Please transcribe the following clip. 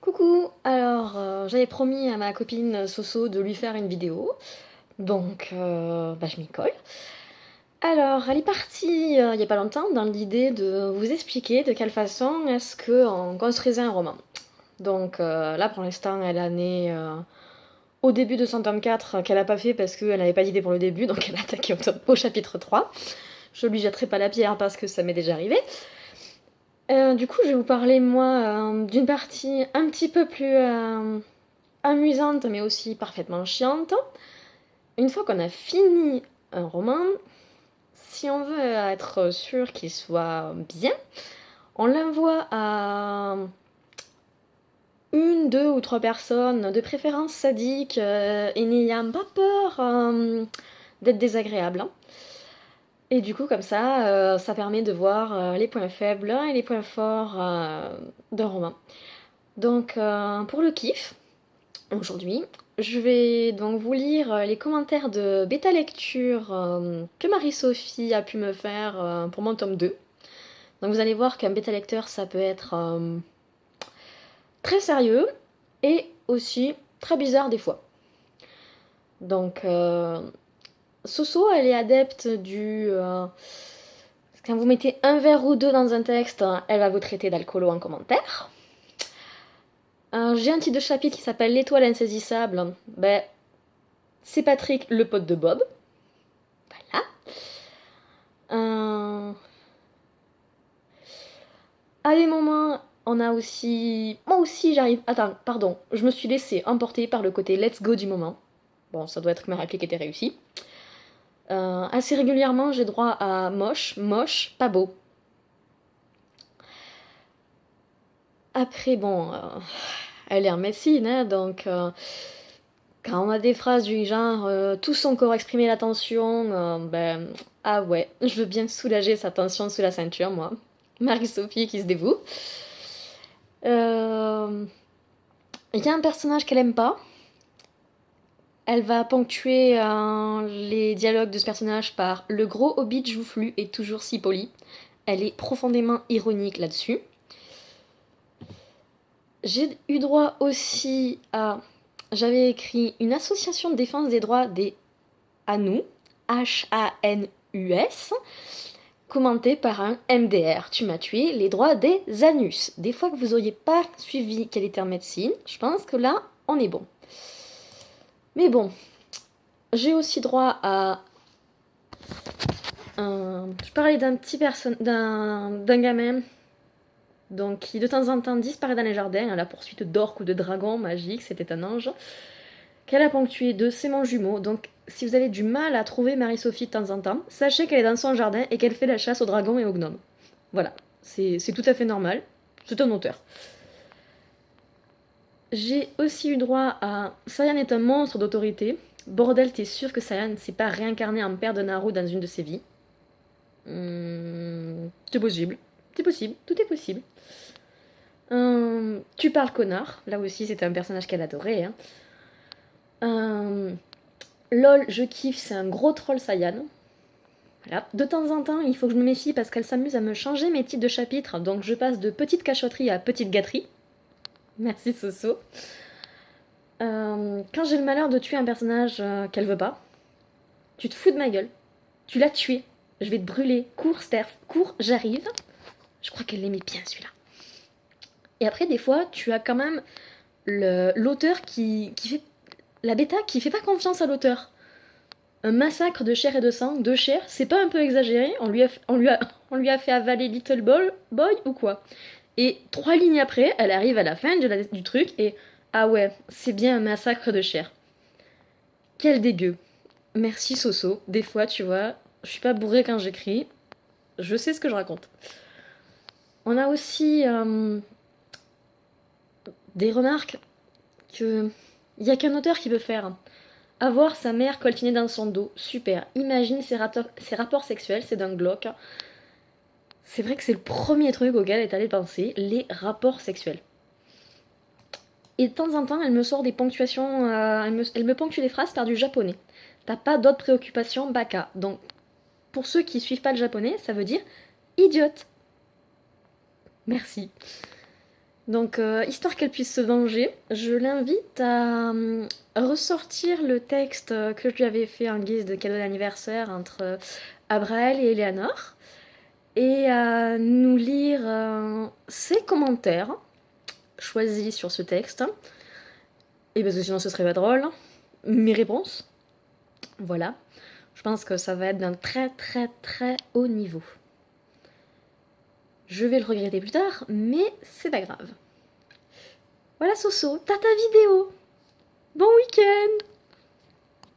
Coucou, alors j'avais promis à ma copine Soso de lui faire une vidéo, donc je m'y colle. Alors, elle est partie il n'y a pas longtemps dans l'idée de vous expliquer de quelle façon est-ce qu'on construisait un roman. Donc là pour l'instant elle en est au début de son tome 4 qu'elle n'a pas fait parce qu'elle n'avait pas d'idée pour le début, donc elle a attaqué au chapitre 3. Je lui jetterai pas la pierre parce que ça m'est déjà arrivé. Du coup, je vais vous parler, moi, d'une partie un petit peu plus amusante, mais aussi parfaitement chiante. Une fois qu'on a fini un roman, si on veut être sûr qu'il soit bien, on l'envoie à une, deux ou trois personnes, de préférence sadiques, et n'ayant pas peur d'être désagréables, hein. Et du coup, comme ça permet de voir les points faibles et les points forts d'un roman. Donc, pour le kiff, aujourd'hui, je vais donc vous lire les commentaires de bêta lecture que Marie-Sophie a pu me faire pour mon tome 2. Donc, vous allez voir qu'un bêta lecteur, ça peut être très sérieux et aussi très bizarre des fois. Donc, Soso, elle est adepte du... quand vous mettez un verre ou deux dans un texte, elle va vous traiter d'alcoolo en commentaire. J'ai un titre de chapitre qui s'appelle L'étoile insaisissable. Ben, c'est Patrick, le pote de Bob. Voilà. À des moments, on a aussi... Moi aussi, j'arrive... Attends, pardon. Je me suis laissée emporter par le côté let's go du moment. Bon, ça doit être que ma réplique était réussie. Assez régulièrement, j'ai droit à moche, moche, pas beau. Après, bon, elle est en médecine, hein, donc quand on a des phrases du genre tout son corps exprimer la tension, ah ouais, je veux bien soulager sa tension sous la ceinture, moi. Marie-Sophie qui se dévoue. Il y a un personnage qu'elle aime pas. Elle va ponctuer les dialogues de ce personnage par le gros hobbit joufflu est toujours si poli. Elle est profondément ironique là-dessus. J'ai eu droit aussi à... J'avais écrit une association de défense des droits des Hanus, Hanus, commenté par un MDR. Tu m'as tué les droits des anus. Des fois que vous auriez pas suivi quelle était en médecine, je pense que là, on est bon. Mais bon, j'ai aussi droit à... Je parlais d'un petit d'un gamin donc qui de temps en temps disparaît dans les jardins à la poursuite d'orques ou de dragons magiques, c'était un ange, qu'elle a ponctué de c'est mon jumeau. Donc si vous avez du mal à trouver Marie-Sophie de temps en temps, sachez qu'elle est dans son jardin et qu'elle fait la chasse aux dragons et aux gnomes. Voilà, c'est tout à fait normal, c'est un auteur. J'ai aussi eu droit à Sayan est un monstre d'autorité. Bordel, t'es sûr que Sayan ne s'est pas réincarné en père de Naru dans une de ses vies? C'est possible. C'est possible, tout est possible. Tu parles connard, là aussi c'était un personnage qu'elle adorait, hein. Lol, je kiffe, c'est un gros troll Saiyan. Voilà. De temps en temps, il faut que je me méfie parce qu'elle s'amuse à me changer mes titres de chapitres, donc je passe de petite cachotterie à petite gâterie. Merci Soso. Quand j'ai le malheur de tuer un personnage qu'elle veut pas, tu te fous de ma gueule. Tu l'as tué. Je vais te brûler. Cours, Sterf. Cours, j'arrive. Je crois qu'elle l'aimait bien celui-là. Et après, des fois, tu as quand même l'auteur qui fait... La bêta qui fait pas confiance à l'auteur. Un massacre de chair et de sang, de chair, c'est pas un peu exagéré? On lui a fait avaler Little Boy ou quoi? Et 3 lignes après, elle arrive à la fin du truc et... Ah ouais, c'est bien un massacre de chair. Quel dégueu. Merci Soso. Des fois, tu vois, je suis pas bourrée quand j'écris. Je sais ce que je raconte. On a aussi des remarques que il y a qu'un auteur qui peut faire. Avoir sa mère coltinée dans son dos, super. Imagine ses rapports sexuels, c'est d'un glauque. C'est vrai que c'est le premier truc auquel elle est allée penser, les rapports sexuels. Et de temps en temps, elle me sort des ponctuations, elle me ponctue des phrases par du japonais. T'as pas d'autres préoccupations, baka. Donc, pour ceux qui suivent pas le japonais, ça veut dire idiote. Merci. Donc, histoire qu'elle puisse se venger, je l'invite à ressortir le texte que je lui avais fait en guise de cadeau d'anniversaire entre Abraël et Eleanor, et à nous lire ses commentaires choisis sur ce texte. Et parce que sinon ce serait pas drôle. Mes réponses. Voilà. Je pense que ça va être d'un très très très haut niveau. Je vais le regretter plus tard, mais c'est pas grave. Voilà Soso, t'as ta vidéo. Bon week-end!